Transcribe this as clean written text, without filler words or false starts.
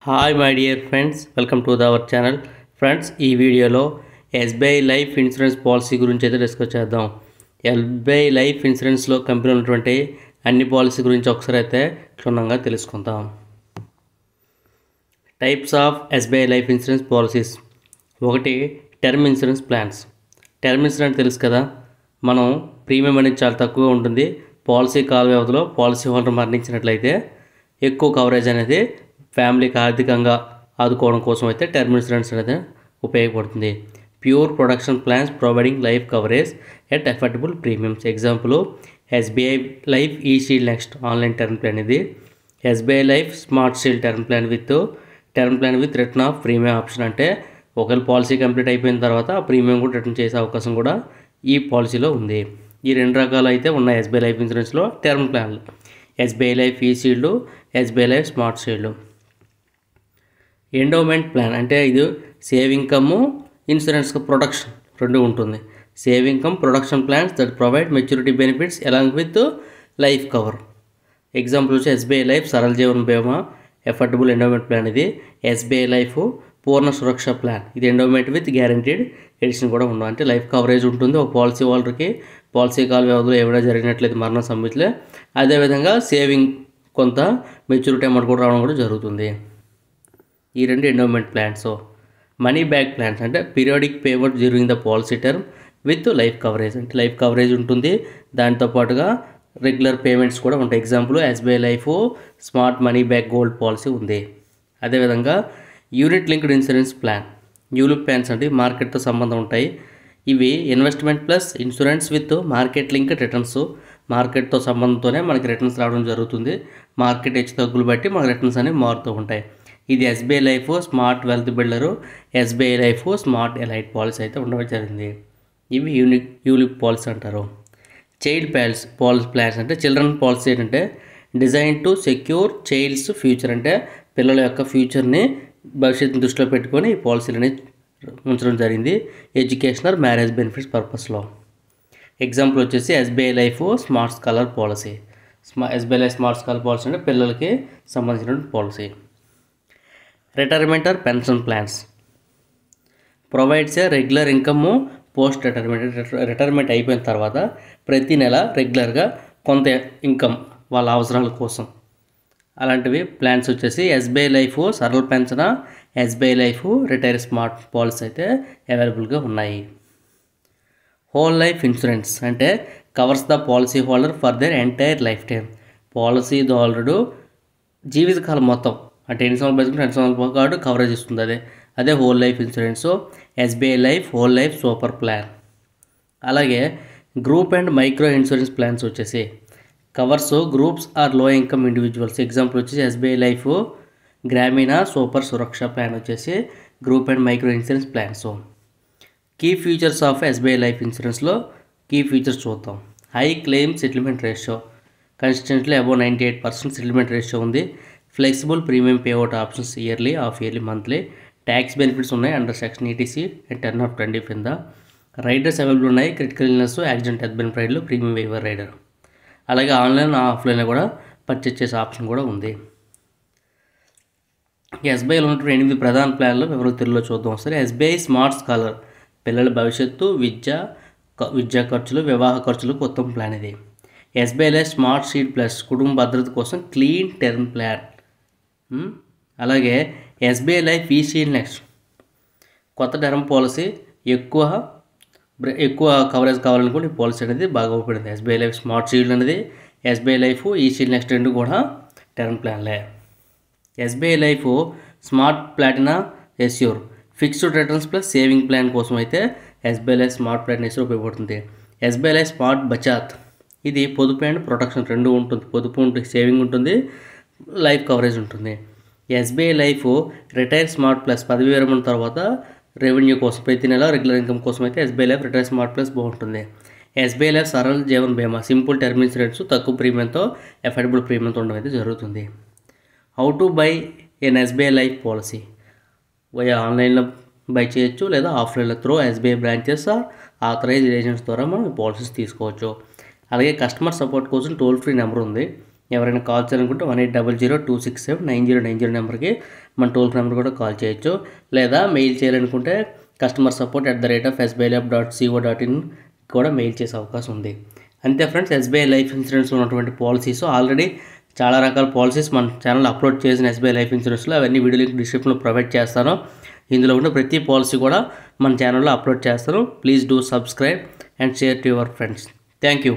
Hi my dear friends, welcome to our channel. Friends, ఈ వీడియోలో SBI life insurance policy గురించి అయితే discuss చేద్దాం. ఎస్బీఐ లైఫ్ ఇన్సూరెన్స్లో కంపెనీ ఉన్నటువంటి అన్ని పాలసీ గురించి ఒకసారి అయితే క్షుణ్ణంగా తెలుసుకుందాం. Types of SBI life insurance policies. ఒకటి, term insurance plans. Term insurance తెలుసు కదా, మనం ప్రీమియం అనేది చాలా తక్కువగా ఉంటుంది. పాలసీ కాల వ్యవధిలో పాలసీ హోల్డర్ మరణించినట్లయితే ఎక్కువ కవరేజ్ అనేది ఫ్యామిలీకి ఆర్థికంగా ఆదుకోవడం కోసం అయితే టర్మ్ ఇన్సూరెన్స్ అనేది ఉపయోగపడుతుంది. Pure production plans providing life coverage at affordable premiums. Example SBI life e shield next online term plan. ఇది SBI life smart shield term plan with return of premium option. అంటే ఒకవేళ policy complete అయిపోయిన తర్వాత ఆ premium కూడా return చేసే అవకాశం కూడా ఈ పాలసీలో ఉంది. ఈ రెండు రకాలు అయితే ఉన్నాయి ఎస్బీఐ లైఫ్ ఇన్సూరెన్స్లో టర్మ్ ప్లాన్లు. SBI life e shield, SBI life smart shield. Endowment plan అంటే ఇది సేవ్ ఇన్కమ్, ఇన్సూరెన్స్ ప్రొడక్షన్ రెండు ఉంటుంది. Save income production plans that provide maturity benefits along with life cover. Example వచ్చి ఎస్బీఐ లైఫ్ సరల్ జీవన్ బీమా affordable endowment plan. ఇది SBI life పూర్ణ సురక్ష plan. ఇది endowment with guaranteed edition కూడా ఉండవు. అంటే లైఫ్ కవరేజ్ ఉంటుంది ఒక పాలసీ హోల్డర్కి. పాలసీ కాల వ్యవధిలో ఏమైనా జరిగినట్లయితే మరణ సంబంధించలే, అదేవిధంగా సేవింగ్ కొంత మెచ్యూరిటీ అమౌంట్ కూడా రావడం కూడా జరుగుతుంది. ఈ రెండు endowment plans. Money back plans అంటే periodic payment during the policy term with life coverage. అంటే లైఫ్ కవరేజ్ ఉంటుంది, దాంతోపాటుగా రెగ్యులర్ పేమెంట్స్ కూడా ఉంటాయి. Example SBI life smart money back gold policy ఉంది. అదేవిధంగా unit linked insurance plan. ULIP plans అంటే మార్కెట్తో సంబంధం ఉంటాయి. ఇవి investment plus insurance with market linked returns. మార్కెట్తో సంబంధంతోనే మనకి రిటర్న్స్ రావడం జరుగుతుంది. మార్కెట్ హెచ్చు తగ్గులు బట్టి మన రిటర్న్స్ అనేవి మారుతూ ఉంటాయి. ఇది SBI life smart wealth builder, SBI life smart elite policy అయితే ఉండడం జరిగింది. ఇవి యూలిప్ పాలసీ అంటారు. చైల్డ్ ప్లాన్స్ అంటే చిల్డ్రన్ పాలసీ ఏంటంటే design to secure child's future. అంటే పిల్లల యొక్క ఫ్యూచర్ని భవిష్యత్తుని దృష్టిలో పెట్టుకొని ఈ పాలసీలని ఉంచడం జరిగింది. ఎడ్యుకేషనల్ మ్యారేజ్ బెనిఫిట్స్ పర్పస్లో. ఎగ్జాంపుల్ వచ్చేసి SBI life smart scholar policy. SBI life smart scholar policy అంటే పిల్లలకి సంబంధించిన policy. Retirement or pension plans provides a regular income post retirement అయిపోయిన తర్వాత ప్రతి నెల రెగ్యులర్గా కొంత ఇన్కమ్ వాళ్ళ అవసరాల కోసం. అలాంటివి ప్లాన్స్ వచ్చేసి ఎస్బీఐ లైఫ్ సరళ pension, SBI life retire smart policy అయితే అవైలబుల్గా ఉన్నాయి. హోల్ లైఫ్ ఇన్సూరెన్స్ అంటే covers the policy holder for their entire life time. Policy holder జీవితకాలం మొత్తం అంటే ఎన్ని సంవత్సరాలు బతుకుంటే అన్ని సంవత్సరాల పాటు కవరేజ్ ఇస్తుంది. అదే whole life insurance. SBI life whole life super plan. అలాగే group and micro insurance plans వచ్చేసి covers groups or low income individuals. Example వచ్చేసి SBI life Grameen super Suraksha plan వచ్చేసి group and micro insurance plans. Key features of SBI life ఇన్సూరెన్స్లో key features చూద్దాం. High claim settlement ratio, consistently above 98% settlement ratio ఉంది. Flexible premium payout options yearly, half yearly, monthly. Tax benefits ఉన్నాయి under section eighty C and 10/20 కింద. Riders available ఉన్నాయి. Critical illness, accident, death benefit రైడర్లు, premium waiver rider. అలాగే online offline కూడా purchase చేసే option కూడా ఉంది. ఎస్బీఐలో ఉన్నటువంటి 8 ప్రధాన ప్లాన్లు వివరాలు తెలుగులో చూద్దాం ఒకసారి. ఎస్బీఐ స్మార్ట్ స్కాలర్ పిల్లల భవిష్యత్తు, విద్యా ఖర్చులు, వివాహ ఖర్చులకు ఉత్తమ ప్లాన్ ఇది. SBI life smart shield plus కుటుంబ భద్రత కోసం క్లీన్ టర్మ్ ప్లాన్. అలాగే SBI life e shield next కొత్త టర్మ్ పాలసీ, ఎక్కువ కవరేజ్ కావాలనుకుంటే ఈ పాలసీ అనేది బాగా ఉపయోగపడింది. ఎస్బీఐ లైఫ్ స్మార్ట్ షీల్డ్ అనేది, SBI life e shield next రెండు కూడా టర్మ్ ప్లాన్లే. SBI life smart platina assure fixed returns plus saving plan కోసం అయితే SBI life smart platina assure ఉపయోగపడుతుంది. ఎస్బీఐ లైఫ్ స్మార్ట్ బచాత్ ఇది పొదుపు అండ్ ప్రొటెక్షన్ రెండు ఉంటుంది. పొదుపు ఉంటుంది, సేవింగ్ ఉంటుంది, లైఫ్ కవరేజ్ ఉంటుంది. SBI life retire smart plus పదవి విరమణ తర్వాత రెవెన్యూ కోసం ప్రతి నెల రెగ్యులర్ ఇన్కమ్ కోసం అయితే SBI life retire smart plus బాగుంటుంది. ఎస్బీఐ లైఫ్ సరళ జీవన్ బీమా సింపుల్ టర్మ్ ఇన్సూరెన్స్ తక్కువ ప్రీమియంతో అఫోర్డబుల్ ప్రీమియంతో ఉండడం అయితే జరుగుతుంది. How to buy an SBI life policy via ఆన్లైన్లో బై చేయొచ్చు లేదా ఆఫ్లైన్లో through SBI branches authorised agents ద్వారా మనం పాలసీస్ తీసుకోవచ్చు. అలాగే కస్టమర్ సపోర్ట్ కోసం టోల్ ఫ్రీ నెంబర్ ఉంది. ఎవరైనా కాల్ చేయాలనుకుంటే 1800 267 9090 నెంబర్కి మన టోల్ ఫ్రీ నెంబర్ కూడా కాల్ చేయొచ్చు, లేదా మెయిల్ చేయాలనుకుంటే customer@sbilab.co.in కూడా మెయిల్ చేసే అవకాశం ఉంది. అంతే ఫ్రెండ్స్, ఎస్బీఐ లైఫ్ ఇన్సూరెన్స్లో ఉన్నటువంటి పాలసీస్ ఆల్రెడీ చాలా రకాల పాలసీస్ మన ఛానల్లో అప్లోడ్ చేసిన ఎస్బీఐ లైఫ్ ఇన్సూరెన్స్లో అవన్నీ వీడియో లింక్ డిస్క్రిప్షన్లో ప్రొవైడ్ చేస్తాను. ఇందులో ఉన్న ప్రతి పాలసీ కూడా మన ఛానల్లో అప్లోడ్ చేస్తాను. Please do subscribe and share to your friends. Thank you.